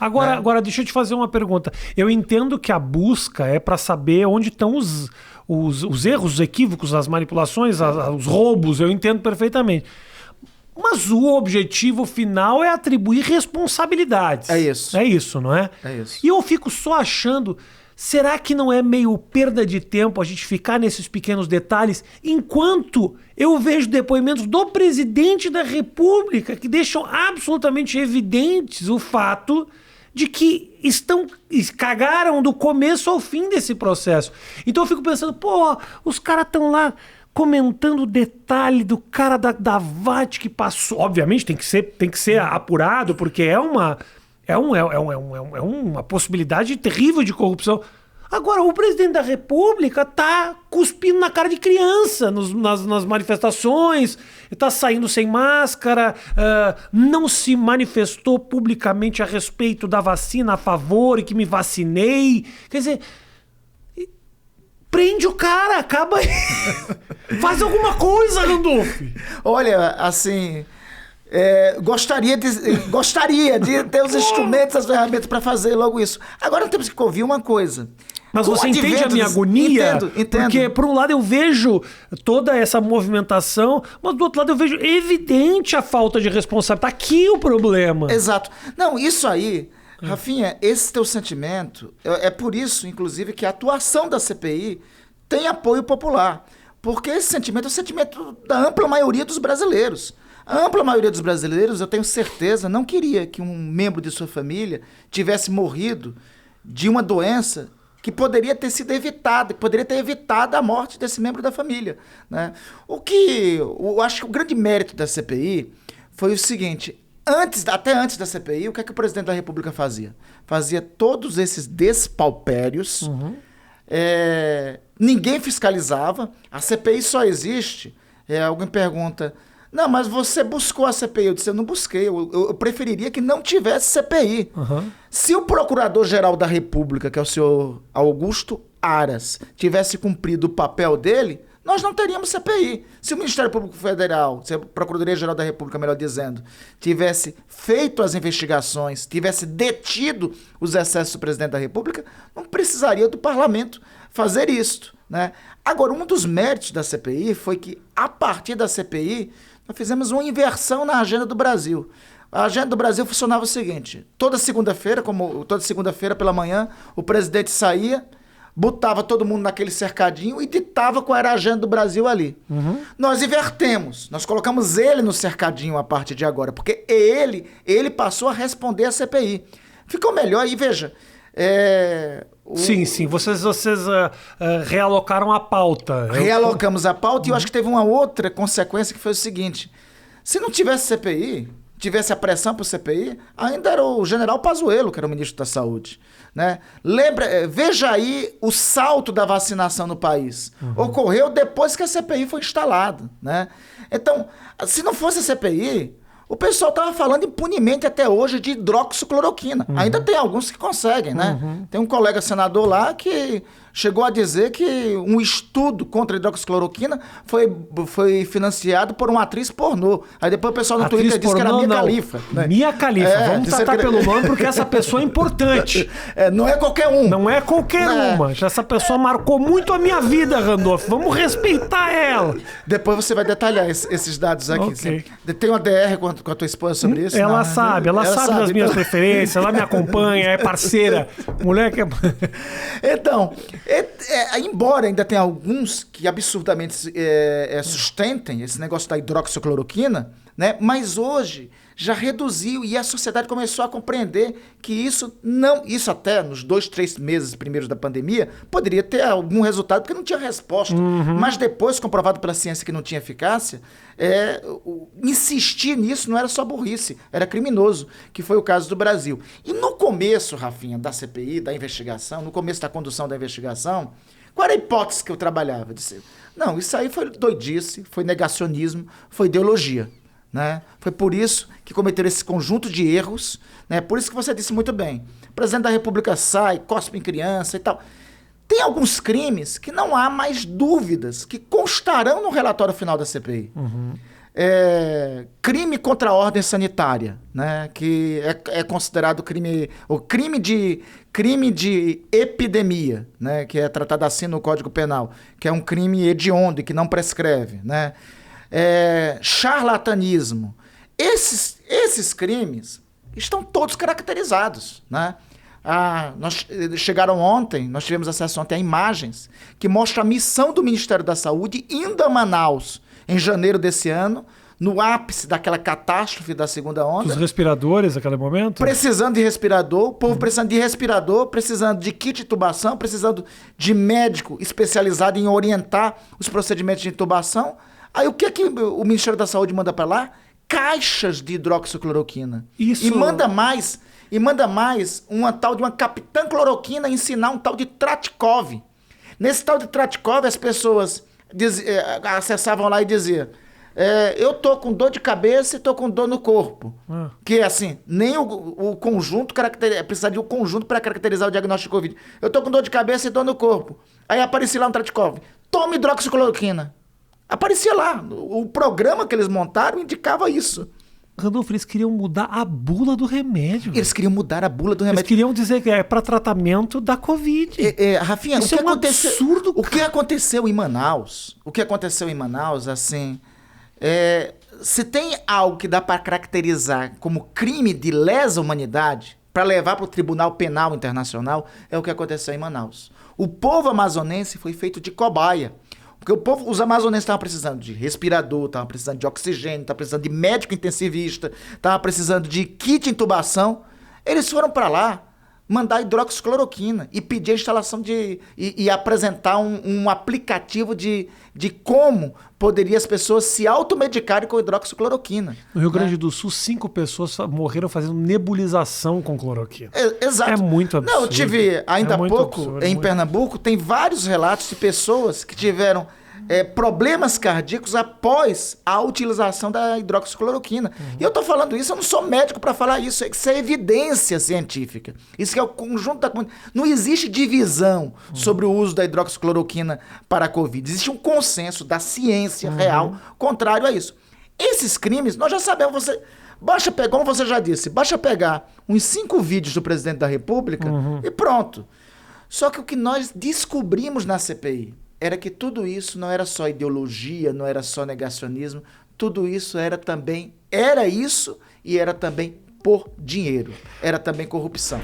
Agora, né? agora, deixa eu te fazer uma pergunta. Eu entendo que a busca é para saber onde estão os erros, os equívocos, as manipulações, os roubos, eu entendo perfeitamente. Mas o objetivo final é atribuir responsabilidades. É isso. É isso, não é? É isso. E eu fico só achando, será que não é meio perda de tempo a gente ficar nesses pequenos detalhes enquanto eu vejo depoimentos do presidente da República que deixam absolutamente evidentes o fato de que cagaram do começo ao fim desse processo. Então eu fico pensando, pô, os caras estão lá comentando o detalhe do cara da VAT que passou. Obviamente tem que ser apurado, porque é uma possibilidade terrível de corrupção. Agora, o presidente da República tá cuspindo na cara de criança nas manifestações, tá saindo sem máscara, não se manifestou publicamente a respeito da vacina a favor e que me vacinei. Quer dizer, prende o cara, acaba aí. Faz alguma coisa, Randolph. Olha, assim, gostaria de ter os instrumentos, as ferramentas para fazer logo isso. Agora temos que ouvir uma coisa. Mas Com o você entende a advento minha agonia? Entendo. Porque, por um lado, eu vejo toda essa movimentação, mas do outro lado, eu vejo evidente a falta de responsabilidade. Tá aqui o problema. Exato. Não, isso aí, Rafinha, esse teu sentimento, é por isso, inclusive, que a atuação da CPI tem apoio popular. Porque esse sentimento é o sentimento da ampla maioria dos brasileiros. A ampla maioria dos brasileiros, eu tenho certeza, não queria que um membro de sua família tivesse morrido de uma doença que poderia ter sido evitada, que poderia ter evitado a morte desse membro da família, né? Eu acho que o grande mérito da CPI foi o seguinte: até antes da CPI, o que é que o presidente da República fazia? Fazia todos esses despaupérios, ninguém fiscalizava, a CPI só existe. Alguém pergunta, não, mas você buscou a CPI? Eu disse, eu não busquei, eu preferiria que não tivesse CPI. Se o Procurador-Geral da República, que é o senhor Augusto Aras, tivesse cumprido o papel dele, nós não teríamos CPI. Se o Ministério Público Federal, se a Procuradoria-Geral da República, melhor dizendo, tivesse feito as investigações, tivesse detido os excessos do presidente da República, não precisaria do parlamento fazer isto, né? Agora, um dos méritos da CPI foi que, a partir da CPI, nós fizemos uma inversão na agenda do Brasil. A agenda do Brasil funcionava o seguinte: toda segunda-feira pela manhã, o presidente saía, botava todo mundo naquele cercadinho e ditava qual era a agenda do Brasil ali. Nós invertemos, nós colocamos ele no cercadinho a partir de agora, porque ele passou a responder à CPI. Ficou melhor e veja... Sim, vocês realocaram a pauta. Realocamos a pauta e eu acho que teve uma outra consequência que foi o seguinte: se não tivesse CPI, tivesse a pressão para o CPI, ainda era o general Pazuello, que era o ministro da Saúde, né? Veja aí o salto da vacinação no país. Ocorreu depois que a CPI foi instalada, né? Então, se não fosse a CPI, o pessoal estava falando impunemente até hoje de hidroxicloroquina. Ainda tem alguns que conseguem, né? Tem um colega senador lá que chegou a dizer que um estudo contra a hidroxicloroquina foi financiado por uma atriz pornô. Aí depois o pessoal no Twitter disse que era Mia Khalifa. Né? Mia Khalifa. Vamos tratar pelo nome porque essa pessoa é importante. Não é qualquer um. Não é qualquer uma. Essa pessoa marcou muito a minha vida, Randolph. Vamos respeitar ela. Depois você vai detalhar esses dados aqui. Okay. Tem uma DR com a tua esposa sobre isso? Ela sabe das minhas preferências, ela me acompanha, é parceira. Mulher que é... Então, embora ainda tenha alguns que absurdamente sustentem esse negócio da hidroxicloroquina, né? Mas hoje já reduziu e a sociedade começou a compreender que isso até nos 2-3 meses primeiros da pandemia, poderia ter algum resultado, porque não tinha resposta. Mas depois, comprovado pela ciência que não tinha eficácia, insistir nisso não era só burrice, era criminoso, que foi o caso do Brasil. E no começo, Rafinha, da CPI, da investigação, no começo da condução da investigação, qual era a hipótese que eu trabalhava? Eu disse, não, isso aí foi doidice, foi negacionismo, foi ideologia. Né? Foi por isso que cometeram esse conjunto de erros, né? Por isso que você disse muito bem, o presidente da República sai, cospe em criança e tal. Tem alguns crimes que não há mais dúvidas, que constarão no relatório final da CPI. crime contra a ordem sanitária, né? Que é considerado crime de epidemia, né? Que é tratado assim no Código Penal, que é um crime hediondo e que não prescreve, né? Charlatanismo. Esses crimes estão todos caracterizados, né? Chegaram ontem, nós tivemos acesso ontem a imagens que mostram a missão do Ministério da Saúde indo a Manaus em janeiro desse ano, no ápice daquela catástrofe da segunda onda. Os respiradores naquele momento? Precisando de respirador, o povo precisando de respirador, precisando de kit de intubação, precisando de médico especializado em orientar os procedimentos de intubação. Aí o que o Ministério da Saúde manda para lá? Caixas de hidroxicloroquina. Isso. E manda mais uma tal de uma capitã cloroquina ensinar um tal de Tratikov. Nesse tal de Tratikov, as pessoas acessavam lá e diziam: eu tô com dor de cabeça e tô com dor no corpo. Que é assim, nem o conjunto precisa de um conjunto para caracterizar o diagnóstico de Covid. Eu tô com dor de cabeça e dor no corpo. Aí aparecia lá um Tratikov: tome hidroxicloroquina. Aparecia lá. O programa que eles montaram indicava isso. Randolfo, eles queriam mudar a bula do remédio. Eles queriam mudar a bula do remédio. Eles queriam dizer que é para tratamento da Covid. Rafinha, isso é um absurdo. O que aconteceu em Manaus? Assim, se tem algo que dá para caracterizar como crime de lesa humanidade, para levar para o Tribunal Penal Internacional, é o que aconteceu em Manaus. O povo amazonense foi feito de cobaia. Porque os amazonenses estavam precisando de respirador, estavam precisando de oxigênio, estavam precisando de médico intensivista, estavam precisando de kit de intubação. Eles foram para lá mandar hidroxicloroquina e pedir a instalação e apresentar um aplicativo de como poderia as pessoas se automedicarem com hidroxicloroquina. No Rio Grande do Sul, 5 pessoas morreram fazendo nebulização com cloroquina. Exato. É muito absurdo. Não, eu tive ainda há pouco, em Pernambuco, tem vários relatos de pessoas que tiveram problemas cardíacos após a utilização da hidroxicloroquina. E eu tô falando isso, eu não sou médico para falar isso, isso é evidência científica. Isso que é o conjunto da comunidade. Não existe divisão sobre o uso da hidroxicloroquina para a Covid. Existe um consenso da ciência real contrário a isso. Esses crimes, nós já sabemos, como você já disse, basta pegar uns 5 vídeos do presidente da República e pronto. Só que o que nós descobrimos na CPI era que tudo isso não era só ideologia, não era só negacionismo, tudo isso era também por dinheiro, era também corrupção.